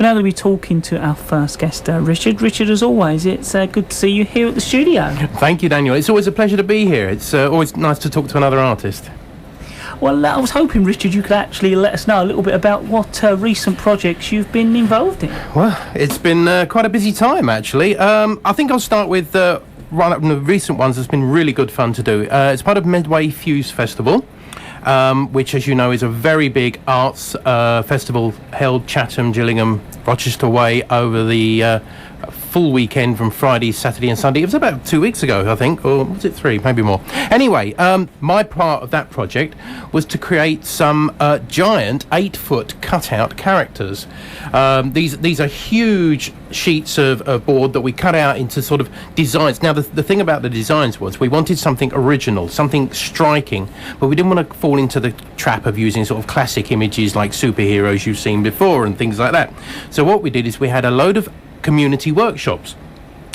But now that we're talking to our first guest, Richard. Richard, as always, it's good to see you here at the studio. Thank you, Daniel. It's always a pleasure to be here. It's always nice to talk to another artist. Well, I was hoping, Richard, you could actually let us know a little bit about what recent projects you've been involved in. Well, it's been quite a busy time, actually. I think I'll start with one of the recent ones that's been really good fun to do. It's part of Medway Fuse Festival, which, as you know, is a very big arts festival held Chatham, Gillingham, Rochester way over the full weekend from Friday, Saturday and Sunday. It was about 2 weeks ago, I think, or was it 3, maybe more. Anyway, my part of that project was to create some giant 8-foot cutout characters. These are huge sheets of board that we cut out into sort of designs. Now, the thing about the designs was we wanted something original, something striking, but we didn't want to fall into the trap of using sort of classic images like superheroes you've seen before and things like that. So what we did is we had a load of community workshops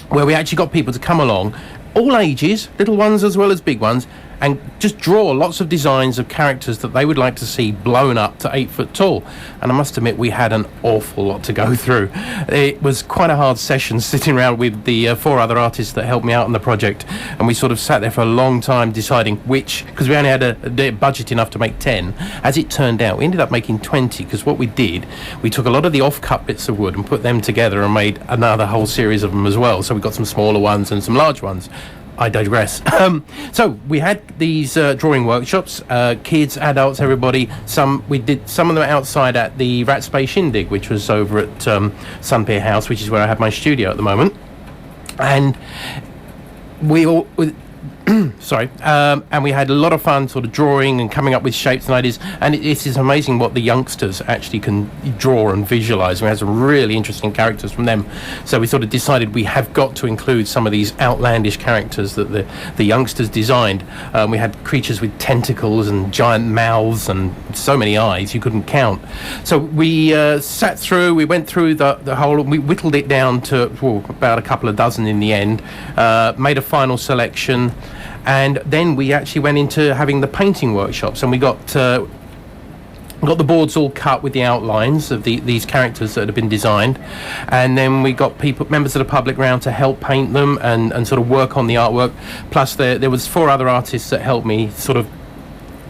where we actually got people to come along, all ages, little ones as well as big ones, and just draw lots of designs of characters that they would like to see blown up to 8 foot tall. And I must admit, we had an awful lot to go through. It was quite a hard session sitting around with the 4 other artists that helped me out on the project, and we sort of sat there for a long time deciding which, because we only had a budget enough to make 10. As it turned out, we ended up making 20, because what we did, we took a lot of the off-cut bits of wood and put them together and made another whole series of them as well. So we got some smaller ones and some large ones. I digress. So we had these drawing workshops, kids, adults, everybody. We did some of them outside at the Ratspace Shindig, which was over at Sunpier House, which is where I have my studio at the moment. And we all... and we had a lot of fun sort of drawing and coming up with shapes and ideas, and it is amazing what the youngsters actually can draw and visualize. We had some really interesting characters from them, so we sort of decided we have got to include some of these outlandish characters that the youngsters designed. We had creatures with tentacles and giant mouths and so many eyes you couldn't count. So we we went through the whole, we whittled it down to about a couple of dozen in the end, made a final selection. And then we actually went into having the painting workshops, and we got the boards all cut with the outlines of these characters that had been designed, and then we got members of the public round to help paint them and sort of work on the artwork. Plus there was 4 other artists that helped me sort of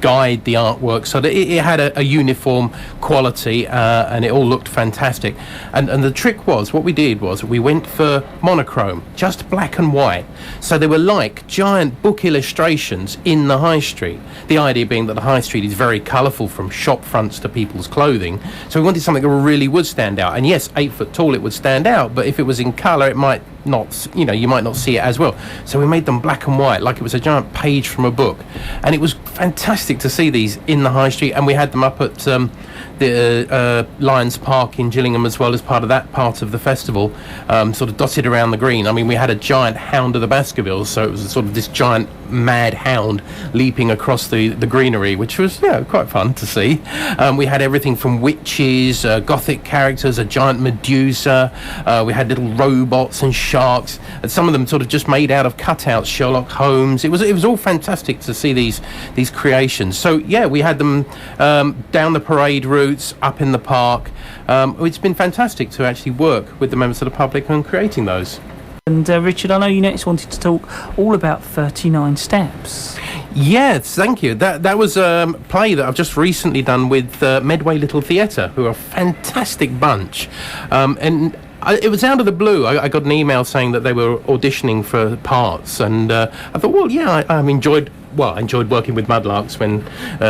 guide the artwork so that it had a uniform quality, and it all looked fantastic. And the trick was, what we did was we went for monochrome, just black and white, so they were like giant book illustrations in the high street. The idea being that the high street is very colourful from shop fronts to people's clothing, so we wanted something that really would stand out. And yes, 8 foot tall it would stand out, but if it was in colour it might not, you might not see it as well. So we made them black and white, like it was a giant page from a book, and it was fantastic to see these in the high street. And we had them up at the Lions Park in Gillingham as well, as part of that part of the festival, sort of dotted around the green. I mean, we had a giant hound of the Baskervilles, so it was sort of this giant mad hound leaping across the greenery, which was quite fun to see. We had everything from witches, gothic characters, a giant Medusa, we had little robots and sharks, and some of them sort of just made out of cutouts, Sherlock Holmes. It was all fantastic to see these creations. So we had them down the parade routes, up in the park. It's been fantastic to actually work with the members of the public on creating those. And Richard, I know you next wanted to talk all about 39 Steps. Yes, thank you. That was a play that I've just recently done with Medway Little Theatre, who are a fantastic bunch. And it was out of the blue. I got an email saying that they were auditioning for parts, and I thought, I enjoyed working with Mudlarks when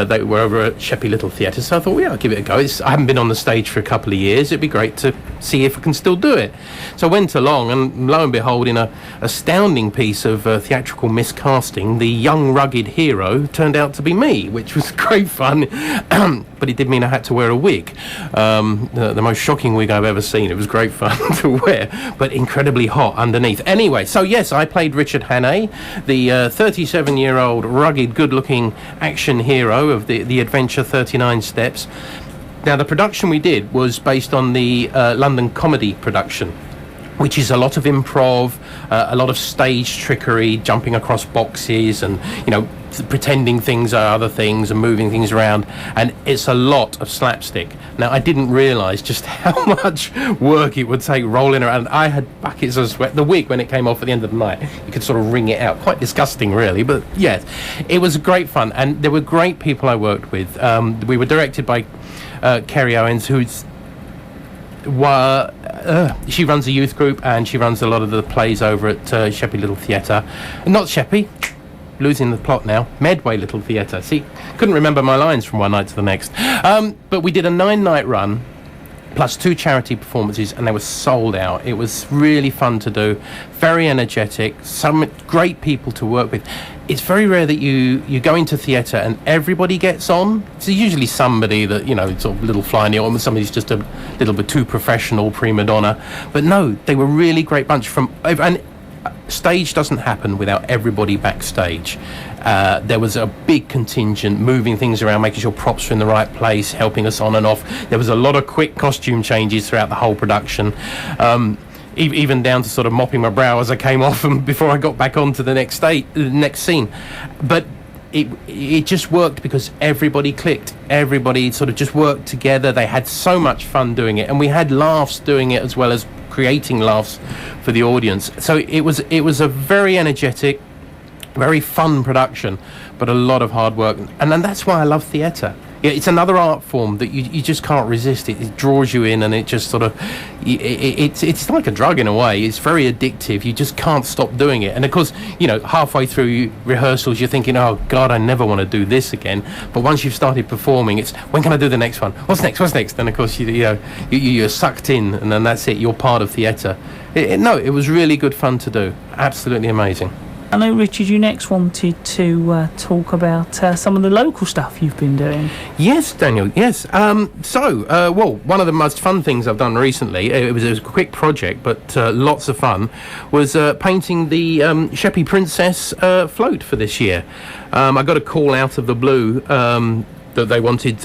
they were over at Sheppey Little Theatre, so I thought, I'll give it a go. I haven't been on the stage for a couple of years. It'd be great to see if I can still do it. So I went along, and lo and behold, in a astounding piece of theatrical miscasting, the young rugged hero turned out to be me, which was great fun. But it did mean I had to wear a wig, the most shocking wig I've ever seen. It was great fun to wear, but incredibly hot underneath. Anyway, so yes, I played Richard Hannay, the 37-year-old rugged, good-looking action hero of the adventure 39 Steps. Now, the production we did was based on the London comedy production, which is a lot of improv, a lot of stage trickery, jumping across boxes and, pretending things are other things and moving things around. And it's a lot of slapstick. Now, I didn't realise just how much work it would take rolling around. I had buckets of sweat. The wig, when it came off at the end of the night, you could sort of wring it out. Quite disgusting, really. But, yes, it was great fun. And there were great people I worked with. We were directed by Kerry Owens, who's... she runs a youth group and she runs a lot of the plays over at Sheppey Little Theatre. Not Sheppey, losing the plot now, Medway Little Theatre. See, couldn't remember my lines from one night to the next. But we did a 9-night run plus 2 charity performances, and they were sold out. It was really fun to do, very energetic, some great people to work with. It's very rare that you go into theatre and everybody gets on. It's usually somebody that, sort of little fly in the ointment, somebody's just a little bit too professional, prima donna. But no, they were really great bunch and stage doesn't happen without everybody backstage. There was a big contingent moving things around, making sure props were in the right place, helping us on and off. There was a lot of quick costume changes throughout the whole production. Even down to sort of mopping my brow as I came off and before I got back onto the next scene. But it just worked because everybody clicked. Everybody sort of just worked together. They had so much fun doing it, and we had laughs doing it as well as creating laughs for the audience. So it was a very energetic, very fun production, but a lot of hard work. And that's why I love theatre. Yeah, it's another art form that you just can't resist. It draws you in, and it just sort of... It's like a drug in a way. It's very addictive. You just can't stop doing it. And of course, halfway through rehearsals, you're thinking, oh, God, I never want to do this again. But once you've started performing, it's, when can I do the next one? What's next? And of course, you're sucked in, and then that's it. You're part of theatre. It was really good fun to do. Absolutely amazing. I know, Richard, you next wanted to talk about some of the local stuff you've been doing. Yes, Daniel, yes. One of the most fun things I've done recently, it was a quick project, but lots of fun, was painting the Sheppey Princess float for this year. I got a call out of the blue that they wanted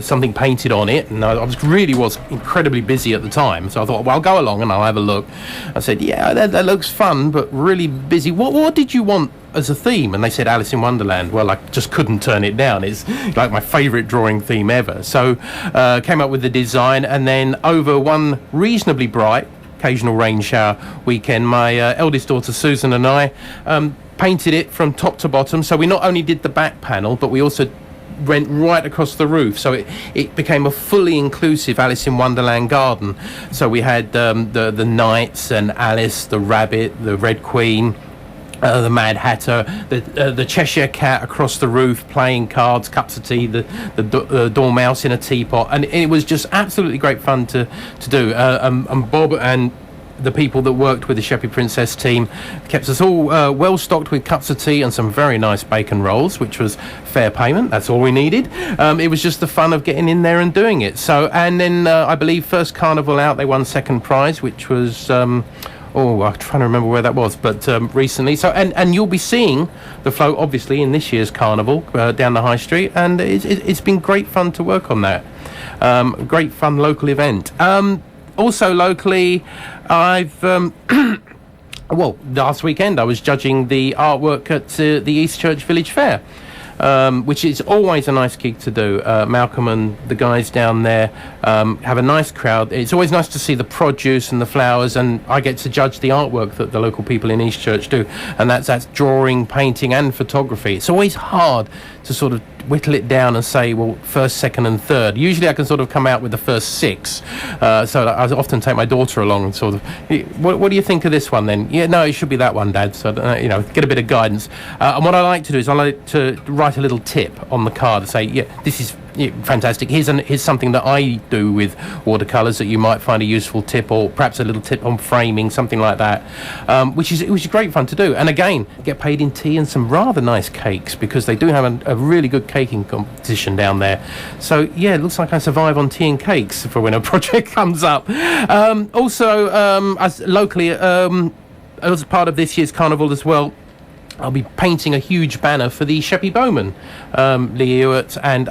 something painted on it, and I was incredibly busy at the time, so I thought, well, I'll go along and I'll have a look. I said, yeah, that looks fun, but really busy. What did you want as a theme? And they said Alice in Wonderland. Well, I just couldn't turn it down. It's like my favourite drawing theme ever. So came up with the design, and then over one reasonably bright, occasional rain shower weekend, my eldest daughter Susan and I painted it from top to bottom. So we not only did the back panel, but we also went right across the roof, so it became a fully inclusive Alice in Wonderland garden. So we had the knights and Alice, the rabbit, the Red Queen, the Mad Hatter, the Cheshire Cat across the roof playing cards, cups of tea, the Dormouse in a teapot, and it was just absolutely great fun to do. And Bob and the people that worked with the Sheppey Princess team kept us all well stocked with cups of tea and some very nice bacon rolls, which was fair payment. That's all we needed. It was just the fun of getting in there and doing it. So, and then I believe first carnival out, they won second prize, which was I'm trying to remember where that was, but recently. So, and you'll be seeing the float obviously in this year's carnival down the high street, and it's been great fun to work on that. Great fun local event. Also locally, I've last weekend I was judging the artwork at the East Church Village Fair, which is always a nice gig to do. Malcolm and the guys down there have a nice crowd. It's always nice to see the produce and the flowers, and I get to judge the artwork that the local people in East Church do, and that's drawing, painting and photography. It's always hard to sort of whittle it down and say, well, first, second and third. Usually I can sort of come out with the first 6. So I often take my daughter along and sort of, what do you think of this one then? Yeah, no, it should be that one, Dad. So, get a bit of guidance. And what I like to do is I like to write a little tip on the card and say, yeah, this is fantastic. Here's something that I do with watercolours that you might find a useful tip, or perhaps a little tip on framing, something like that, which is great fun to do. And again, get paid in tea and some rather nice cakes, because they do have a really good caking competition down there. So yeah, it looks like I survive on tea and cakes for when a project comes up. Also, as locally, as part of this year's carnival as well, I'll be painting a huge banner for the Sheppey Bowmen, Lee Ewart and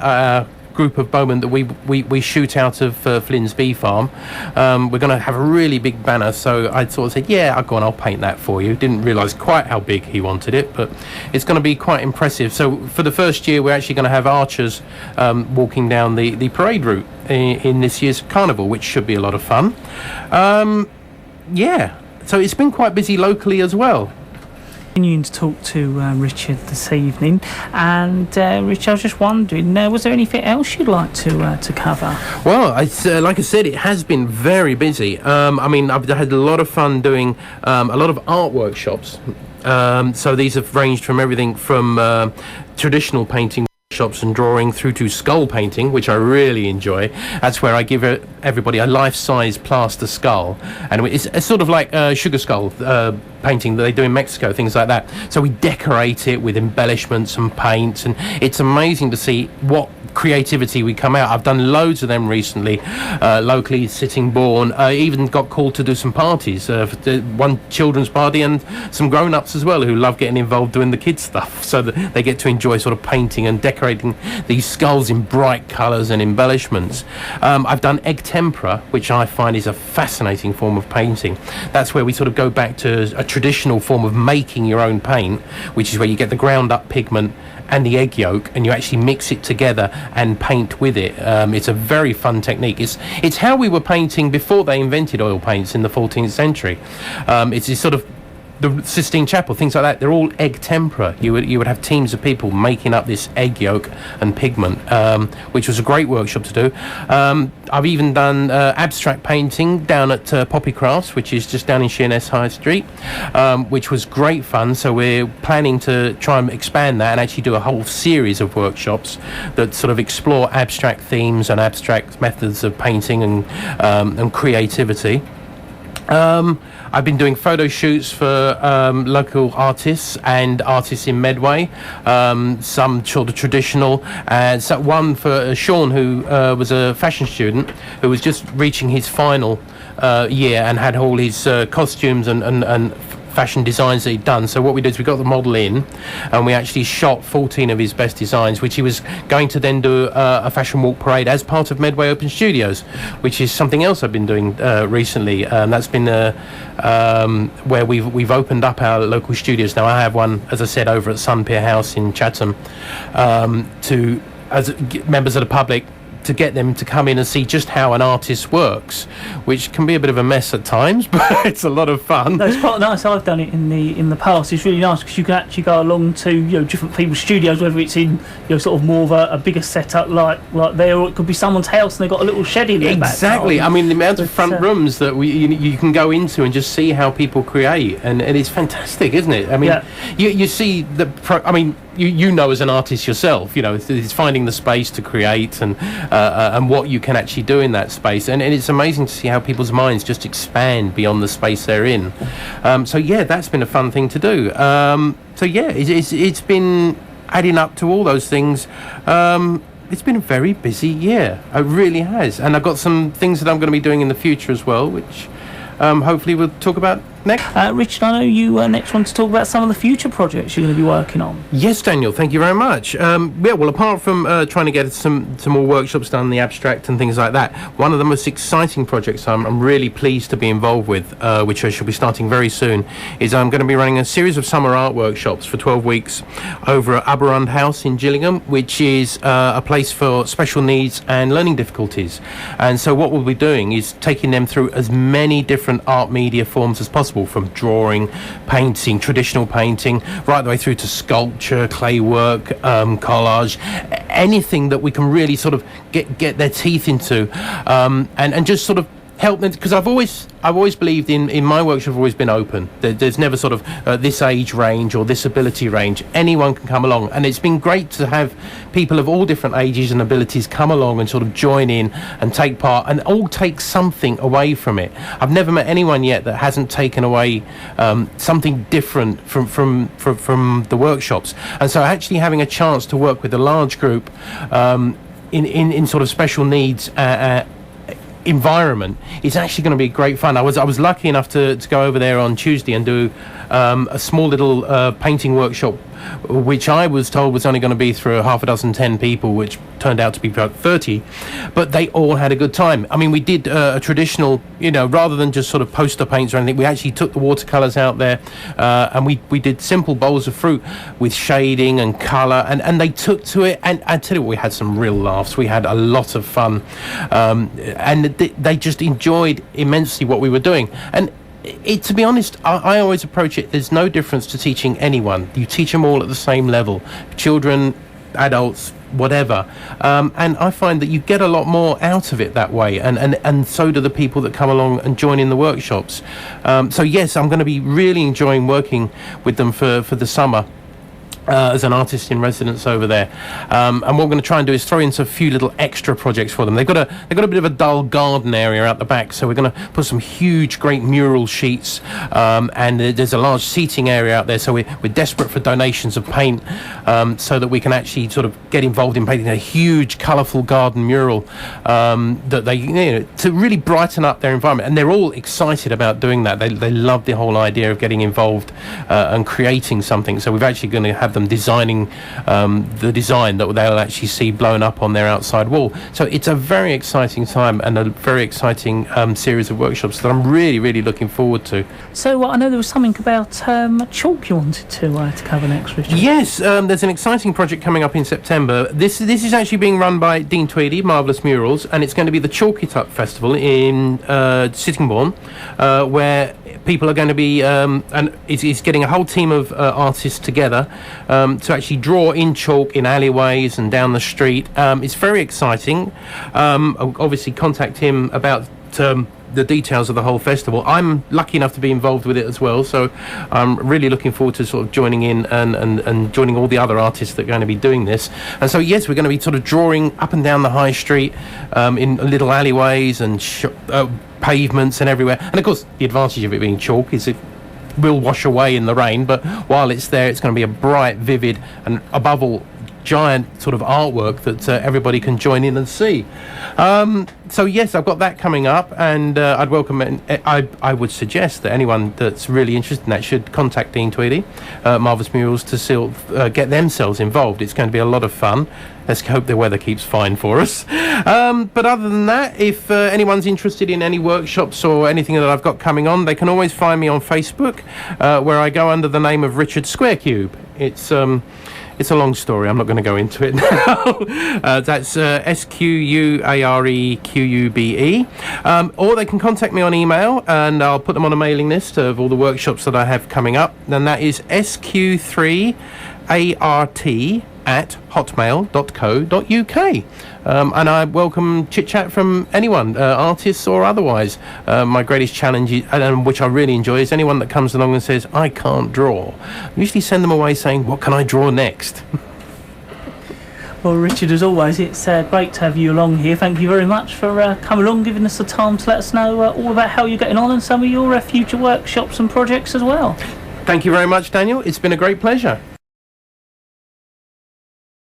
group of bowmen that we shoot out of Flynn's Bee Farm. We're going to have a really big banner, so I sort of said, yeah, I'll go on, I'll paint that for you. Didn't realise quite how big he wanted it, but it's going to be quite impressive. So for the first year, we're actually going to have archers walking down the parade route in this year's carnival, which should be a lot of fun. So it's been quite busy locally as well. Continuing to talk to Richard this evening, and Richard, I was just wondering, was there anything else you'd like to cover? Well, like I said, it has been very busy. I've had a lot of fun doing a lot of art workshops. So these have ranged from everything from traditional painting workshops and drawing through to skull painting, which I really enjoy. That's where I give everybody a life-size plaster skull, and it's sort of like sugar skull painting that they do in Mexico, things like that. So we decorate it with embellishments and paints, and it's amazing to see what creativity we come out. I've done loads of them recently, locally, Sittingbourne. I even got called to do some parties, one children's party and some grown-ups as well, who love getting involved doing the kids stuff, so that they get to enjoy sort of painting and decorating these skulls in bright colours and embellishments. I've done egg tempera, which I find is a fascinating form of painting. That's where we sort of go back to a traditional form of making your own paint, which is where you get the ground up pigment and the egg yolk, and you actually mix it together and paint with it. It's a very fun technique. It's how we were painting before they invented oil paints in the 14th century. It's this sort of the Sistine Chapel, things like that. They're all egg tempera. You would have teams of people making up this egg yolk and pigment, which was a great workshop to do. I've even done abstract painting down at Poppy Crafts, which is just down in Sheerness High Street, which was great fun. So we're planning to try and expand that and actually do a whole series of workshops that sort of explore abstract themes and abstract methods of painting and creativity. I've been doing photo shoots for local artists and artists in Medway, some sort of traditional, and so one for Sean, who was a fashion student who was just reaching his final year and had all his costumes and fashion designs that he'd done. So what we did is we got the model in and we actually shot 14 of his best designs, which he was going to then do a fashion walk parade as part of Medway Open Studios, which is something else I've been doing recently. That's been where we've opened up our local studios. Now I have one, as I said, over at Sunpier House in Chatham, as members of the public, to get them to come in and see just how an artist works, which can be a bit of a mess at times, but it's a lot of fun. No, it's quite nice. I've done it in the past. It's really nice because you can actually go along to different people's studios, whether it's in sort of more of a bigger setup like there, or it could be someone's house and they've got a little shed in there. Exactly. I mean, the amount of front rooms that you can go into and just see how people create, and it's fantastic, isn't it? I mean, you see you know as an artist yourself, it's finding the space to create and what you can actually do in that space, and it's amazing to see how people's minds just expand beyond the space they're in. That's been a fun thing to do. It's been adding up to all those things. It's been a very busy year. It really has, and I've got some things that I'm going to be doing in the future as well, which hopefully we'll talk about next. Richard, I know you next want to talk about some of the future projects you're going to be working on. Yes, Daniel, thank you very much. Apart from trying to get some more workshops done, the abstract and things like that, one of the most exciting projects I'm really pleased to be involved with, which I shall be starting very soon, is I'm going to be running a series of summer art workshops for 12 weeks over at Aberrund House in Gillingham, which is a place for special needs and learning difficulties. And so what we'll be doing is taking them through as many different art media forms as possible, from drawing, painting, traditional painting, right the way through to sculpture, clay work, collage, anything that we can really sort of get their teeth into, and just sort of help them, because I've always believed in my workshop. I've always been open. There's never sort of this age range or this ability range. Anyone can come along, and it's been great to have people of all different ages and abilities come along and sort of join in and take part, and all take something away from it. I've never met anyone yet that hasn't taken away something different from the workshops. And so actually having a chance to work with a large group in sort of special needs environment is actually going to be great fun. I was lucky enough to go over there on Tuesday and do a small little painting workshop which I was told was only going to be through half a dozen, 10 people, which turned out to be about 30, but they all had a good time. I mean, we did a traditional, rather than just sort of poster paints or anything, we actually took the watercolours out there, and we did simple bowls of fruit with shading and colour, and they took to it, and I tell you what, we had some real laughs. We had a lot of fun, and they just enjoyed immensely what we were doing. And to be honest, I always approach it, there's no difference to teaching anyone. You teach them all at the same level, children, adults, whatever, and I find that you get a lot more out of it that way, and so do the people that come along and join in the workshops. So yes, I'm going to be really enjoying working with them for the summer. As an artist in residence over there, and what we're going to try and do is throw in a few little extra projects for them. They've got a bit of a dull garden area out the back, so we're going to put some huge, great mural sheets, and there's a large seating area out there. So we're desperate for donations of paint, so that we can actually sort of get involved in painting a huge, colourful garden mural that they, to really brighten up their environment. And they're all excited about doing that. They love the whole idea of getting involved and creating something. So we're actually going to have them designing the design that they'll actually see blown up on their outside wall. So it's a very exciting time and a very exciting series of workshops that I'm really, really looking forward to. So I know there was something about chalk you wanted to cover next, Richard. Yes, there's an exciting project coming up in September. This is actually being run by Dean Tweedy, Marvellous Murals, and it's going to be the Chalk It Up Festival in Sittingbourne, where people are going to be, and it's getting a whole team of artists together to actually draw in chalk in alleyways and down the street. It's very exciting. I'll obviously contact him about the details of the whole festival. I'm lucky enough to be involved with it as well, so I'm really looking forward to sort of joining in and joining all the other artists that are going to be doing this. And so yes, we're going to be sort of drawing up and down the high street in little alleyways and pavements and everywhere. And of course, the advantage of it being chalk is it will wash away in the rain, but while it's there, it's going to be a bright, vivid, and above all, giant sort of artwork that everybody can join in and see. So yes, I've got that coming up, and I'd welcome it. I would suggest that anyone that's really interested in that should contact Dean Tweedy, Marvellous Murals, to get themselves involved. It's going to be a lot of fun. Let's hope the weather keeps fine for us. But other than that, if anyone's interested in any workshops or anything that I've got coming on, they can always find me on Facebook, where I go under the name of Richard Square Cube. It's a long story. I'm not going to go into it now. That's SQUAREQUBE. Or they can contact me on email, and I'll put them on a mailing list of all the workshops that I have coming up. And that is sq3art@hotmail.co.uk. And I welcome chit-chat from anyone, artists or otherwise. My greatest challenge, and which I really enjoy, is anyone that comes along and says, I can't draw. I usually send them away saying, what can I draw next? Well, Richard, as always, it's great to have you along here. Thank you very much for coming along, giving us the time to let us know all about how you're getting on and some of your future workshops and projects as well. Thank you very much, Daniel. It's been a great pleasure.